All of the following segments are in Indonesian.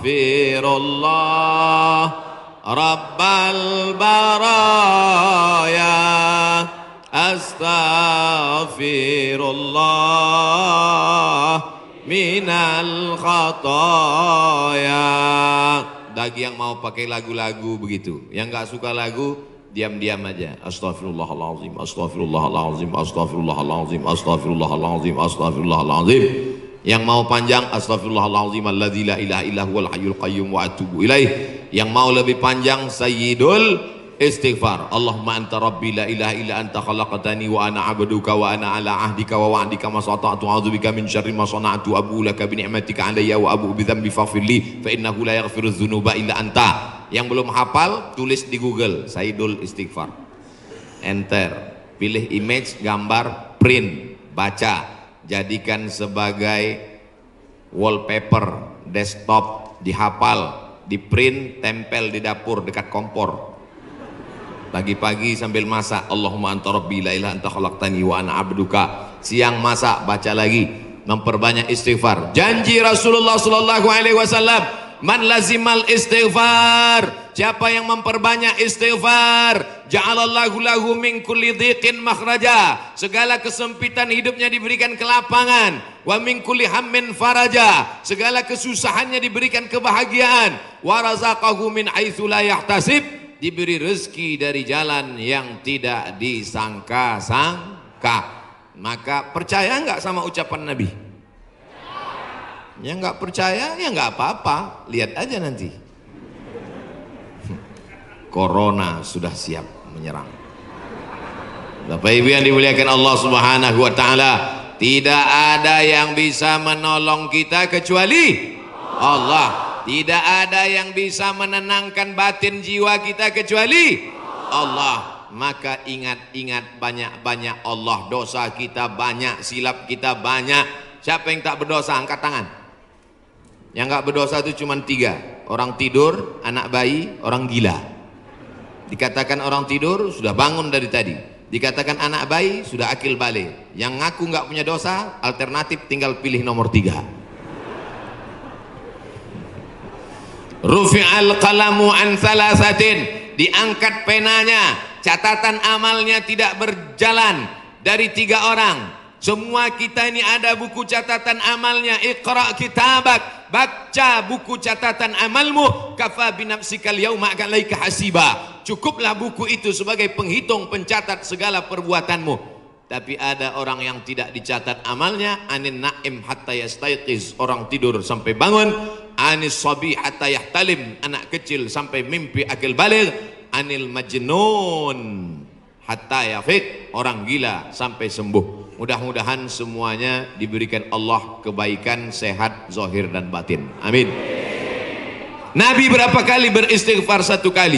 astaghfirullah rabbal baraya, astaghfirullah minal khataya. Bagi yang mau pakai lagu-lagu begitu, yang nggak suka lagu diam-diam aja. Astaghfirullahaladzim, astaghfirullahaladzim, astaghfirullahaladzim, astaghfirullahaladzim, astaghfirullahaladzim. Yang mau panjang, astaghfirullahaladzim alladzi la ilaha illa huwal hayyul qayyum wa atubu ilaih. Yang mau lebih panjang, sayyidul istighfar. Allahumma anta rabbi la ilaha illa anta khalaqtani wa ana abduka wa ana ala ahdika wa wa'dika ma sata'tu a'udzubika min syarri ma sana'tu abu laka bi ni'matika alayya wa abu bi dzambi faghfirli fa innahu la yaghfiru dzunuba illa anta. Yang belum hafal tulis di Google Sayyidul Istighfar, enter, pilih image, gambar, print, baca, jadikan sebagai wallpaper desktop, dihafal, di print, tempel di dapur dekat kompor. Pagi-pagi sambil masak, Allahumma anta rabbi la ilaha anta khalaqtani wa ana abduka. Siang masak, baca lagi, memperbanyak istighfar. Janji Rasulullah sallallahu alaihi wasallam, man lazimal istighfar, siapa yang memperbanyak istighfar, ja'alallahu lahu min kulli dhiqin makhraja, segala kesempitan hidupnya diberikan kelapangan, wa min kulli hammin faraja, segala kesusahannya diberikan kebahagiaan, wa razaqahu min haitsu la yahtasib, diberi rezeki dari jalan yang tidak disangka-sangka. Maka percaya enggak sama ucapan Nabi? Yang enggak percaya ya enggak apa-apa, lihat aja nanti. Corona sudah siap menyerang. Bapak Ibu yang dimuliakan Allah Subhanahu wa taala, tidak ada yang bisa menolong kita kecuali Allah. Tidak ada yang bisa menenangkan batin jiwa kita kecuali Allah. Maka ingat-ingat banyak-banyak Allah. Dosa kita banyak, silap kita banyak. Siapa yang tak berdosa angkat tangan. Yang enggak berdosa itu cuma 3. Orang tidur, anak bayi, orang gila. Dikatakan orang tidur sudah bangun dari tadi. Dikatakan anak bayi sudah akil balik. Yang ngaku nggak punya dosa, alternatif tinggal pilih nomor 3. Rufi'al qalamu an thalathatin, diangkat penanya, catatan amalnya tidak berjalan dari 3 orang. Semua kita ini ada buku catatan amalnya. Iqra kitabak, baca buku catatan amalmu, kafa binafsikal yauma alaika hasiba. Cukuplah buku itu sebagai penghitung, pencatat segala perbuatanmu. Tapi ada orang yang tidak dicatat amalnya. Anin na'im hatta yastayqiz, orang tidur sampai bangun. Anis sabi hatta yahtalim, anak kecil sampai mimpi akil baligh. Anil majnun hatta yafiq, orang gila sampai sembuh. Mudah-mudahan semuanya diberikan Allah kebaikan, sehat, zahir dan batin. Amin. Nabi berapa kali beristighfar? 1 kali.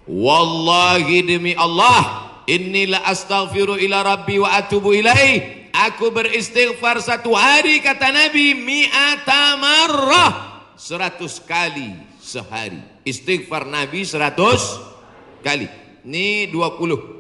Wallahi demi Allah, innila astaghfiru ila rabbi wa atubu ilaih. Aku beristighfar 1 hari, kata Nabi, mi'ata marrah, 100 kali sehari. Istighfar Nabi 100 kali. Ini 20.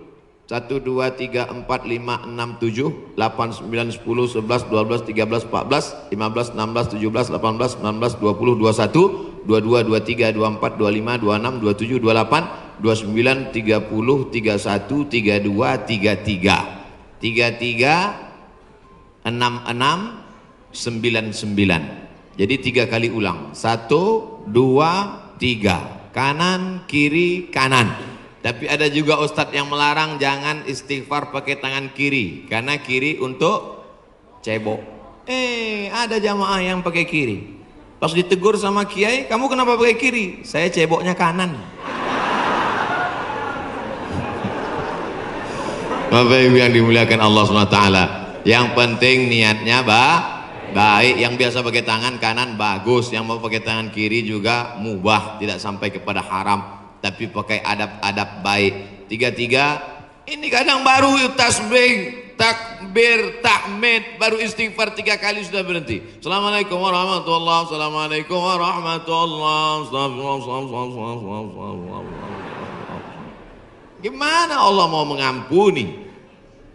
1, 2, 3, 4, 5, 6, 7, 8, 9, 10, 11, 12, 13, 14, 15, 16, 17, 18, 19, 20, 21, 22, 23, 24, 25, 26, 27, 28, 29, 30, 31, 32, 33, 33, 66, 99. Jadi 3 kali ulang. 1, 2, 3. Kanan, kiri, kanan. Tapi ada juga ustadz yang melarang jangan istighfar pakai tangan kiri, karena kiri untuk cebok. Ada jamaah yang pakai kiri. Pas ditegur sama kiai, kamu kenapa pakai kiri? Saya ceboknya kanan. Bapak Ibu yang dimuliakan Allah SWT, yang penting niatnya baik. Yang biasa pakai tangan kanan bagus, yang mau pakai tangan kiri juga mubah, tidak sampai kepada haram, tapi pakai adab-adab baik. 3 ini kadang baru tasbih, takbir, tahmid, baru istighfar 3 kali sudah berhenti. Assalamualaikum warahmatullahi wabarakatuh. Assalamualaikum warahmatullahi wabarakatuh. Gimana Allah mau mengampuni?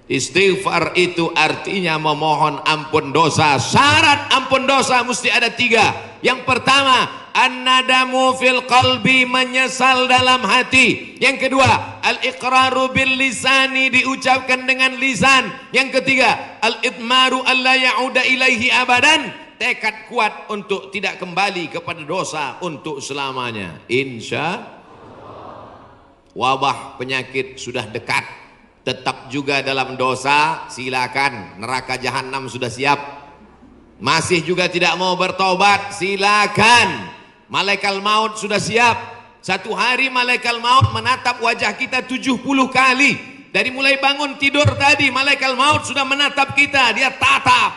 Istighfar itu artinya memohon ampun dosa. Syarat ampun dosa mesti ada 3. Yang pertama, an-nadamu fil qalbi, menyesal dalam hati. Yang kedua, al-iqraru bil lisani, diucapkan dengan lisan. Yang ketiga, al-idmaru alla ya'uda ilaihi abadan, tekad kuat untuk tidak kembali kepada dosa untuk selamanya. Insya wabah penyakit sudah dekat, tetap juga dalam dosa, silakan, neraka jahanam sudah siap. Masih juga tidak mau bertobat, silakan, malaikat maut sudah siap. Satu hari malaikat maut menatap wajah kita 70 kali. Dari mulai bangun tidur tadi, malaikat maut sudah menatap kita, dia tatap.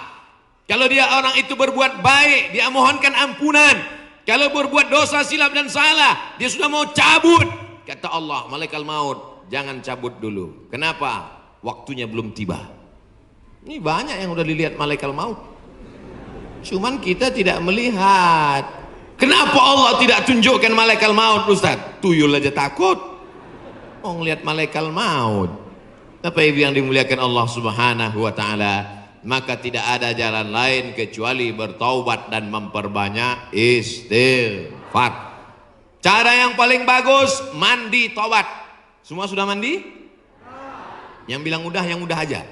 Kalau dia orang itu berbuat baik, dia mohonkan ampunan. Kalau berbuat dosa, silap dan salah, dia sudah mau cabut. Kata Allah, malaikat maut, jangan cabut dulu. Kenapa? Waktunya belum tiba. Ini banyak yang udah dilihat malaikat maut, cuman kita tidak melihat. Kenapa Allah tidak tunjukkan malaikat maut, Ustaz? Tuyul aja takut mau ngelihat malaikat maut. Apa yang dimuliakan Allah Subhanahu wa taala, maka tidak ada jalan lain kecuali bertaubat dan memperbanyak istighfar. Cara yang paling bagus, mandi taubat. Semua sudah mandi? Yang bilang udah, yang udah aja.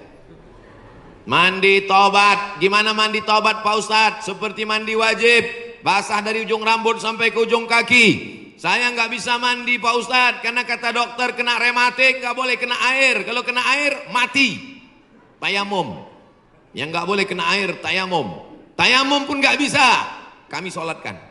Mandi tobat. Gimana mandi tobat Pak Ustadz? Seperti mandi wajib, basah dari ujung rambut sampai ke ujung kaki. Saya nggak bisa mandi Pak Ustadz, karena kata dokter kena rematik, nggak boleh kena air. Kalau kena air mati. Tayamum. Yang nggak boleh kena air tayamum. Tayamum pun nggak bisa, kami sholatkan.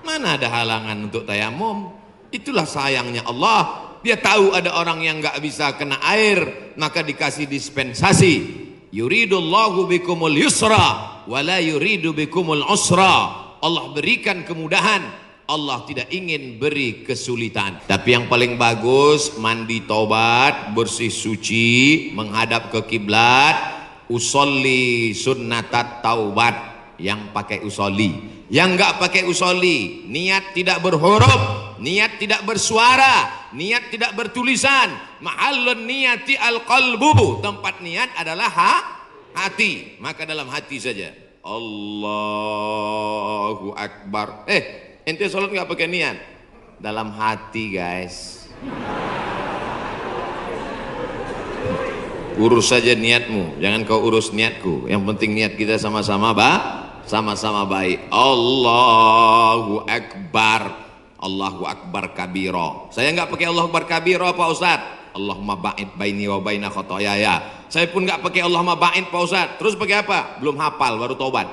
Mana ada halangan untuk tayamum? Itulah sayangnya Allah. Dia tahu ada orang yang nggak bisa kena air, maka dikasih dispensasi. Yuridullahu bikumul yusra wala yuridu bikumul usra. Allah berikan kemudahan, Allah tidak ingin beri kesulitan. Tapi yang paling bagus, mandi taubat, bersih suci, menghadap ke kiblat, usolli sunnatat taubat, yang pakai usolli. Yang nggak pakai usolli, niat tidak berhuruf, niat tidak bersuara, niat tidak bertulisan. Mahallun niyati al-qalbu, tempat niat adalah hati. Maka dalam hati saja, Allahu Akbar. Ente sholat nggak pakai niat? Dalam hati guys. Urus saja niatmu, jangan kau urus niatku. Yang penting niat kita sama-sama sama-sama baik. Allahu Akbar. Allahu Akbar kabiro. Saya nggak pakai Allahu Akbar kabiro Pak Ustadz. Allahumma ba'id baini wa baina khotoyaya. Saya pun nggak pakai Allahumma ba'id Pak Ustadz. Terus pakai apa? Belum hafal, baru tobat.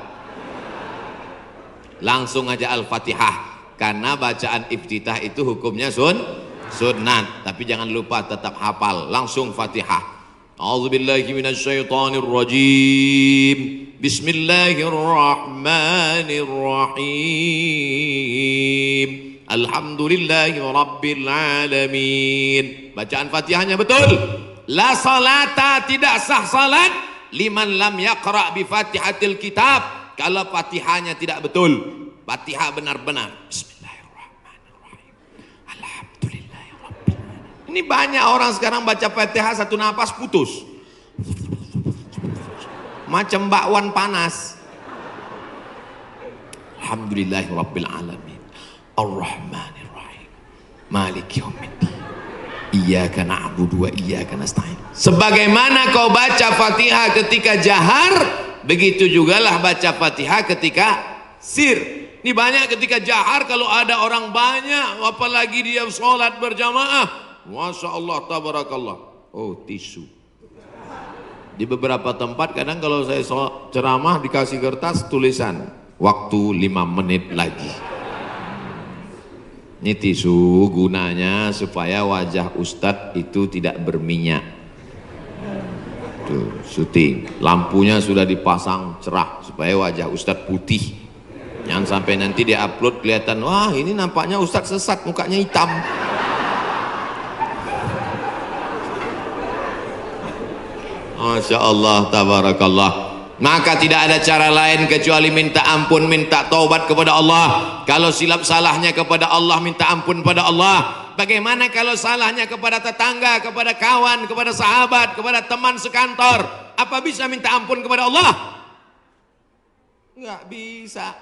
Langsung aja Al-Fatihah. Karena bacaan iftitah itu hukumnya sunnat. Tapi jangan lupa tetap hafal. Langsung Fatihah. A'udzubillahi minasyaitonir rajim. Bismillahirrahmanirrahim. Alhamdulillahi rabbil alamin. Bacaan Fatihahnya betul. La salata, tidak sah salat liman lam yaqra bi Fatihatil kitab. Kalau Fatihahnya tidak betul. Fatihah benar-benar. Bismillahirrahmanirrahim. Alhamdulillahi rabbil alamin. Ini banyak orang sekarang baca Fatihah satu napas putus. Macam bakwan panas. Alhamdulillahi rabbil alamin. Ar-Rahmanir-Rahim. Maliki yaumiddin. Iyyaka na'budu wa iyyaka nasta'in. Sebagaimana kau baca Fatihah ketika jahar, begitu jugalah baca Fatihah ketika sir. Ini banyak ketika jahar, kalau ada orang banyak, apalagi dia sholat berjamaah, Masya Allah, tabarakallah. Oh, tisu. Di beberapa tempat kadang kalau saya ceramah dikasih kertas tulisan, waktu 5 menit lagi. Ini tisu gunanya supaya wajah Ustadz itu tidak berminyak. Tuh, syuting. Lampunya sudah dipasang cerah supaya wajah Ustadz putih. Jangan sampai nanti dia upload kelihatan, wah ini nampaknya Ustadz sesat, mukanya hitam. Masya Allah, tabarakallah. Maka tidak ada cara lain kecuali minta ampun, minta taubat kepada Allah. Kalau silap salahnya kepada Allah, minta ampun pada Allah. Bagaimana kalau salahnya kepada tetangga, kepada kawan, kepada sahabat, kepada teman sekantor? Apa bisa minta ampun kepada Allah? Nggak bisa.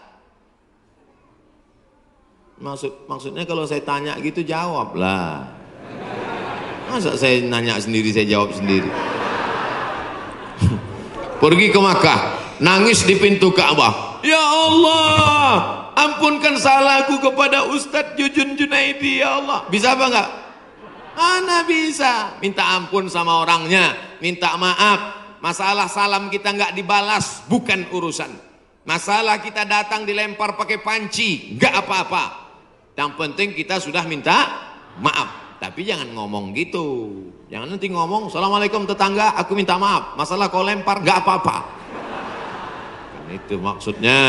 Maksudnya kalau saya tanya gitu jawablah. Masa saya nanya sendiri, saya jawab sendiri. Pergi ke Makkah, nangis di pintu Ka'bah. Ya Allah, ampunkan salahku kepada Ustadz Jujun Junaidi, ya Allah. Bisa apa enggak? Mana bisa. Minta ampun sama orangnya, minta maaf. Masalah salam kita enggak dibalas, bukan urusan. Masalah kita datang dilempar pakai panci, enggak apa-apa. Yang penting kita sudah minta maaf. Tapi jangan ngomong gitu. Jangan nanti ngomong, Assalamualaikum tetangga, aku minta maaf. Masalah kau lempar, enggak apa-apa. Kan itu maksudnya.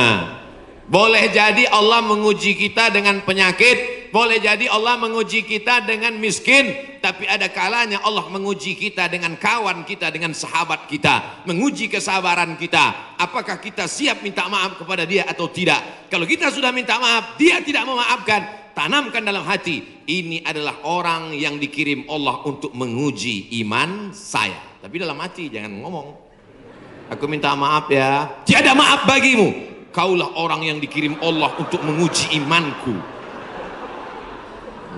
Boleh jadi Allah menguji kita dengan penyakit, boleh jadi Allah menguji kita dengan miskin, tapi ada kalanya Allah menguji kita dengan kawan kita, dengan sahabat kita, menguji kesabaran kita. Apakah kita siap minta maaf kepada dia atau tidak? Kalau kita sudah minta maaf, dia tidak memaafkan, tanamkan dalam hati, ini adalah orang yang dikirim Allah untuk menguji iman saya. Tapi dalam hati jangan ngomong, aku minta maaf ya, tiada maaf bagimu. Kaulah orang yang dikirim Allah untuk menguji imanku.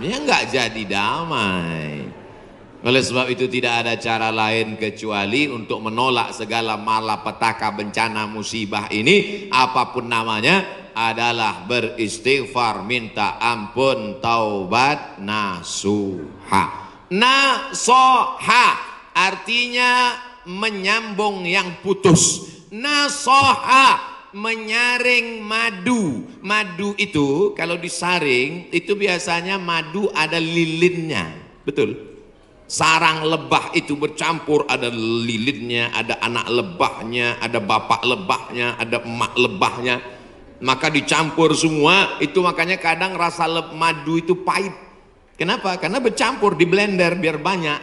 Ya enggak jadi damai. Oleh sebab itu tidak ada cara lain kecuali untuk menolak segala malapetaka, bencana, musibah ini, apapun namanya, adalah beristighfar, minta ampun, taubat, nasuha. Nasoha artinya menyambung yang putus. Nasoha menyaring madu. Madu itu kalau disaring itu biasanya madu ada lilinnya, betul. Sarang lebah itu bercampur, ada lilinnya, ada anak lebahnya, ada bapak lebahnya, ada emak lebahnya, maka dicampur semua itu. Makanya kadang rasa madu itu pahit. Kenapa? Karena bercampur, di blender biar banyak,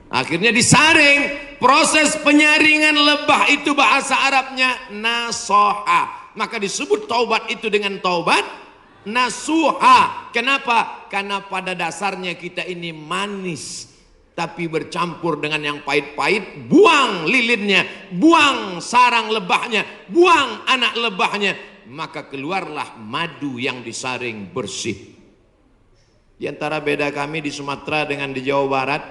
akhirnya disaring. Proses penyaringan lebah itu bahasa Arabnya nasoha, maka disebut taubat itu dengan taubat nasuha. Kenapa? Karena pada dasarnya kita ini manis, tapi bercampur dengan yang pahit-pahit. Buang lilinnya, buang sarang lebahnya, buang anak lebahnya, maka keluarlah madu yang disaring bersih. Di antara beda kami di Sumatera dengan di Jawa Barat,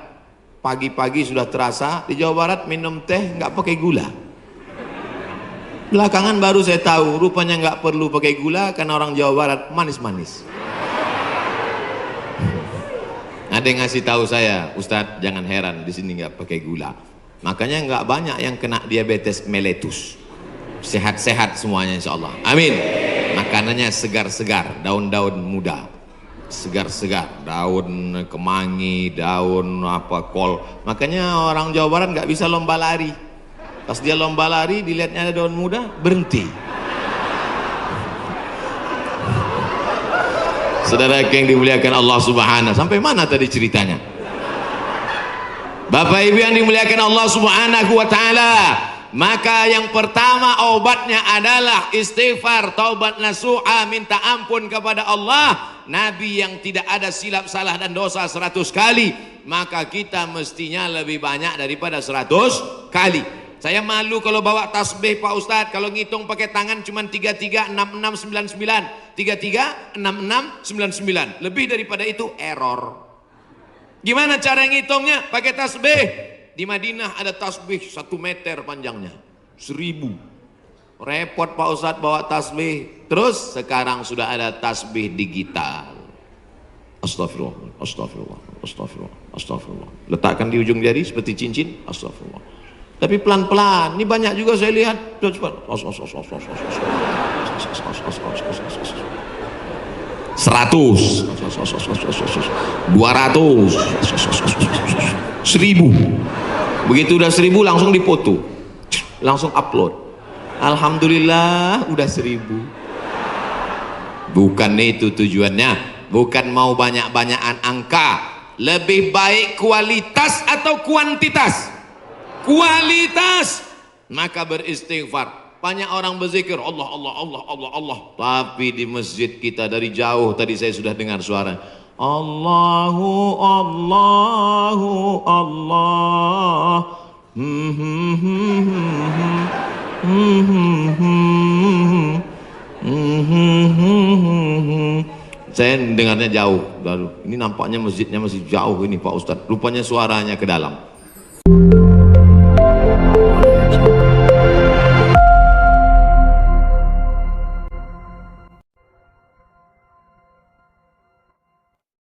pagi-pagi sudah terasa. Di Jawa Barat minum teh nggak pakai gula. Belakangan baru saya tahu rupanya nggak perlu pakai gula karena orang Jawa Barat manis-manis. Ada yang ngasih tahu saya, Ustadz jangan heran di sini nggak pakai gula. Makanya nggak banyak yang kena diabetes mellitus. Sehat-sehat semuanya insya Allah. Amin. Makanannya segar-segar, daun-daun muda. Segar-segar, daun kemangi, daun apa kol. Makanya orang Jawa Barat nggak bisa lomba lari. Pas dia lomba lari, dilihatnya ada daun muda, berhenti. Saudara yang dimuliakan Allah Subhanahu, sampai mana tadi ceritanya? Bapak Ibu yang dimuliakan Allah Subhanahu wa taala, maka yang pertama obatnya adalah istighfar, taubat nasuha, minta ampun kepada Allah. Nabi yang tidak ada silap salah dan dosa 100 kali, maka kita mestinya lebih banyak daripada 100 kali. Saya malu kalau bawa tasbih Pak Ustadz, kalau ngitung pakai tangan cuma 336699, 336699, lebih daripada itu error. Gimana cara ngitungnya? Pakai tasbih. Di Madinah ada tasbih 1 meter panjangnya, 1000. Repot Pak Ustadz bawa tasbih. Terus sekarang sudah ada tasbih digital. Astagfirullah, astagfirullah, astagfirullah, astagfirullah. Letakkan di ujung jari seperti cincin. Astagfirullah. Tapi pelan-pelan. Ini banyak juga saya lihat. 100, 200, 1000. Begitu udah 1000 langsung dipoto, langsung upload. Alhamdulillah udah 1000. Bukan itu tujuannya, bukan mau banyak-banyakan angka. Lebih baik kualitas atau kuantitas? Kualitas. Maka beristighfar. Banyak orang berzikir Allah Allah Allah Allah Allah, tapi di masjid kita dari jauh tadi saya sudah dengar suara Allahu Allahu Allah. Saya dengarnya jauh. Lalu ini nampaknya masjidnya masih jauh ini Pak Ustadz. Rupanya suaranya ke dalam.